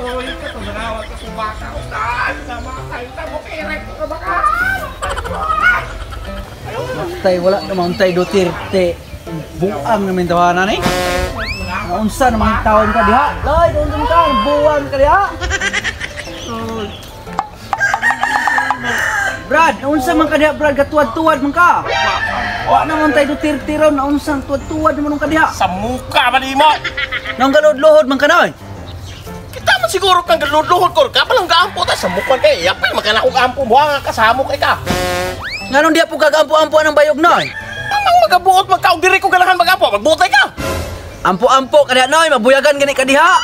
tuloy ka to, nanawag ka kung baka. Sama kayo na mo, kirek ka baka. Tay, wala naman tay Duterte. Buang namin tawanan eh. Naunsa naman taon ka diha? Lay, doon ka, buang ka diha. Brad, naunsa man ka diha, Brad, katuwad-tuwad man ka. Wa naman tay Duterte ron, naunsa tuwad-tuwad man ka diha. Sa muka ba di mo? Nang galod-lohod man ka na eh. Kita man siguro kang galud-luhod ko. Kapalang gaampo tayo sa mukan kayo. Yapay, magkana kong gaampo mo nga kasamo kay ka. Nganong di po kagampo-ampo ng bayog noy? Amang magabuot magkaog diri ko ganahan magampo. Magbutay ka. Ampo-ampo ka diha noy, mabuyagan gani ka diha.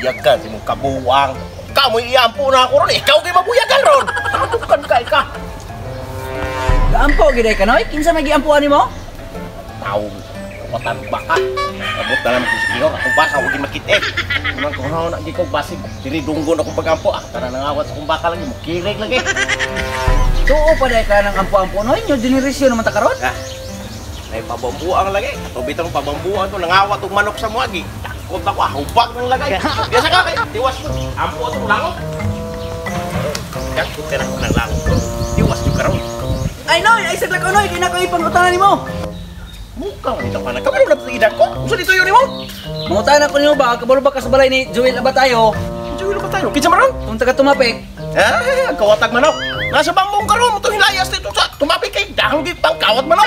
Buyagan, si mong kabuang. Kamu iampo na ako ron. Ikaw kayo mabuyagan ron. Tukan kay ka. Gaampo gid ka noy, kinsa may giampuan nimo? Tao. Watan baka. Abot na lang ko si Kiyor. Akong baka, huwag makit Naman kung na di ko basig. Diri dunggon akong pagampo. Tara nangawat sa kong baka lagi. Mukirig lagi. Tuo pa dahil ka ng ampo-ampo noy, nyo generasyon naman ta karon. May pabambuang lagi. Tubitang pabambuang to. Nangawat og manok sa muagi. Takot ako. Hubag ng lagay. Biasa ka kay. Tiwas mo. Ampo itong langok. Takot ka na ko ng langok. Tiwas yung karoon. Ay noy, ay sagla ko noy, kina ko ipangutanan nimo. Mukhang nito ka na. Kamalo na ito idan ko. Gusto dito yun mo? Mangutanan ko nimo ba, kabalo ba ka sa balay ni Joel Abatayo? Joel Abatayo? Kinsa maron? Kung taga tumapik. Ang kawatag manok. Nasa bambong karon mo itong hilayas dito sa tumapik kay dahang di pang kawat manok.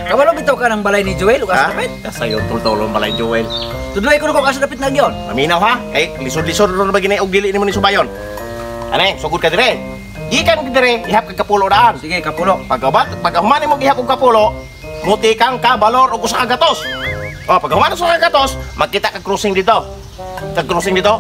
Kabalo bitaw ka ng balay ni Joel, ugas dapit? Kasayo tultulong balay Joel. Tudloy ko kasi dapit na gyon. Maminaw ha? Kay lisod-lisod ron ba ginay og dili nimo ni subayon. Ane, sugod ka dire. Gikan ka dire, ihap ka kapulo daan. Sige, kapulo. Pagkahuman mo ihap og kapulo, muti kang kabalor og usa ka gatos. Pag human sa gatos, magkita ka crossing dito. Tag-crossing dito.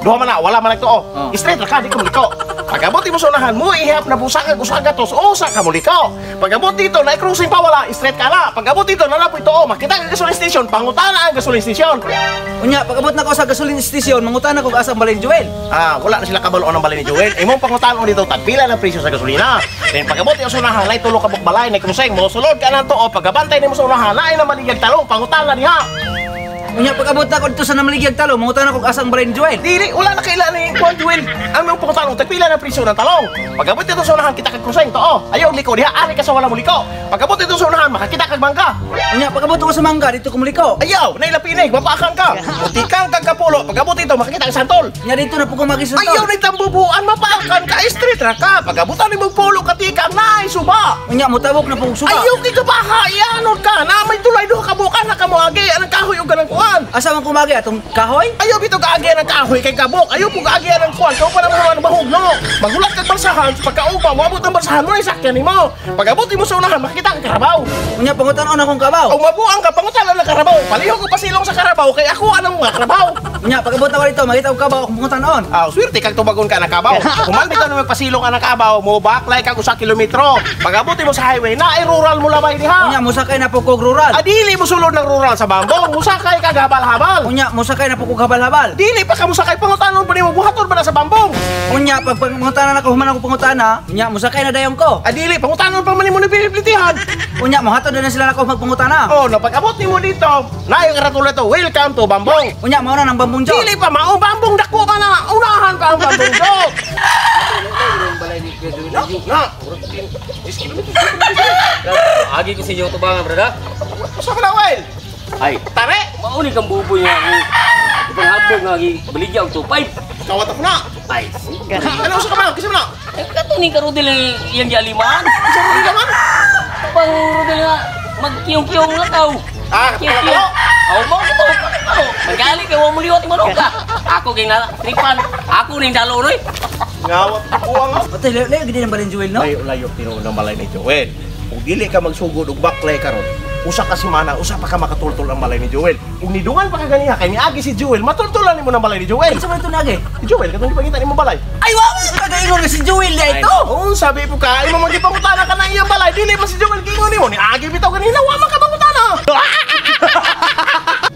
Duha man na, wala man nagtuo. Straight ra ka, di ka muliko. Pag-abot mo sa unahan, mo ihap na busa ka usa ka gatos, usa ka muliko. Pag-abot dito, na crossing pa wala, straight ka na. Pag-abot dito, nalapoy to, makita ka gasoline station, pangutana ang gasoline station. Unya, pag-abot na ko sa gasoline station, mangutana ko asang balay ni Joel. Wala na sila kabaloon ng balay ni Joel. Imong pangutana dito, tagpila ng presyo sa gasolina. Then pag-abot yung sa unahan, lay tulo ka balay, na crossing mo, sulod ka na to, pag-abantay mo sa unahan, na ay na maligag talong, pangutana diha. Unya, pag-abot na ko dito sa namaligyag talo, mangutana ko asang balay ni Joel. Dili, wala na kailan ni Juan Joel. Ang mga pangutana, tagpila ng presyo ng talong. Pag-abot dito sa unahan, kita ka crossing to, ayaw liko diha, ari ka sa wala mo liko. Pag-abot dito sa unahan, makakita ka bangka. Unya, pag-abot ko sa mangga, dito kumuliko. Ayaw, nailapinig, mapakan ka. Mutikang kang kapulo, pag-abot dito, makakita ka santol. Nya dito na po ko magisantol. Ayaw, nagtambubuan, mapakan ka, street ra ka. Pag-abutan ni mong pulo, katikang, naay, suba. Unya, mutabok na po suba. Ayaw, kay kabaha, ianod ka, na may tulay doon kabukan na kamuagi, anong kahoy o ganang kuhan. Asa man kumagi atong kahoy? Ayaw bito kaagyan ng kahoy kay kabok. Ayaw po kaagyan ng kuhan. Kau pa naman mahugno. Magulat kang barsahan. Pagkaupa, mabot ang barsahan mo, isakyan mo. Pag-abot mo sa unahan, makikita ang karabaw. Unya, pangutan-on akong kabaw. O mabuang ka, pangutan ng karabaw. Paliho ko pasilong sa karabaw, kay ako anong mga karabaw. Unya, pag-abot na ko dito, makita ko kabaw akong pangutan-on. Swerte kang tubagon ka ng kabaw. Kuman bito na magpasilong ka ng kabaw, mo baklay kang 1 kilometro. Pag-abot mo sa highway, na ay rural mo labay diha. Unya, musakay na po kog rural. Dili mo sulod ng rural sa bambong. Musakay ka gabal-habal. Unya, musakay na po kog habal-habal. Dili pa ka musakay, pangutanon pa ni mo, buhaton ba na sa bambong? Unya, pag pangutanan ako, human ako pangutana, unya, musakay na dayong ko. Dili, pangutanon pa man ni mo ni piniplitihan. Unya, muhatod na sila ako magpangutana. Napag-abot ni mo dito, na yung karatula to, welcome to bambong. Unya, mauna ng bambong jok. Dili pa, bambong dako ka na, unahan ka ang bambong jok. Agi ko sa inyo tubangan, brada. Usa ka na, Will? Ay, Tare, mauni kang buboy nga ako. Ipanghabog nga baligya og 2.5. kawat ako na. Ay, sige. Ano usa ka ba? Kisa mo na? Ay, katuning ka rodil yang gialiman. Isa mo rin naman? Pang rodil nga magkiyong-kiyong lang tao. Kaya Ako mo ito. Magali kay wa mo liwat manok ka. Ako kay na tripan. Ako ning dalo roy. ngawat ako ang Patay, layo gini ng balay ni Joel, no? layo tinuod ng balay ni Joel. Kung dili ka magsugod og baklay karon, usa ka semana, usa pa ka makatultol ang balay ni Joel. Kung nidungan pa ka ganiha kay niagi si Joel, matultulan nimo ng balay ni Joel. Sa man ito nagi? Si Joel katong gipangita nimo balay. Ay, wow! Kagaingon nga si Joel na ito! Oo, sabi ko ka, imo man gipangutana ka na iyang balay, dili man si Joel gingon nimo. Niagi bitaw kanina, wa man ka pangutana.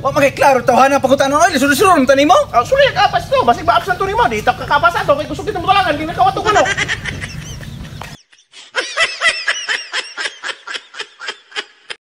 Wa magiklaro tawhana pangutanon oy, lisod-lisod man tanimo. Sulit apas to, basig ba absent to nimo, di ta kakapasan to kay gusto kita mo talaga, di nakawato ka no.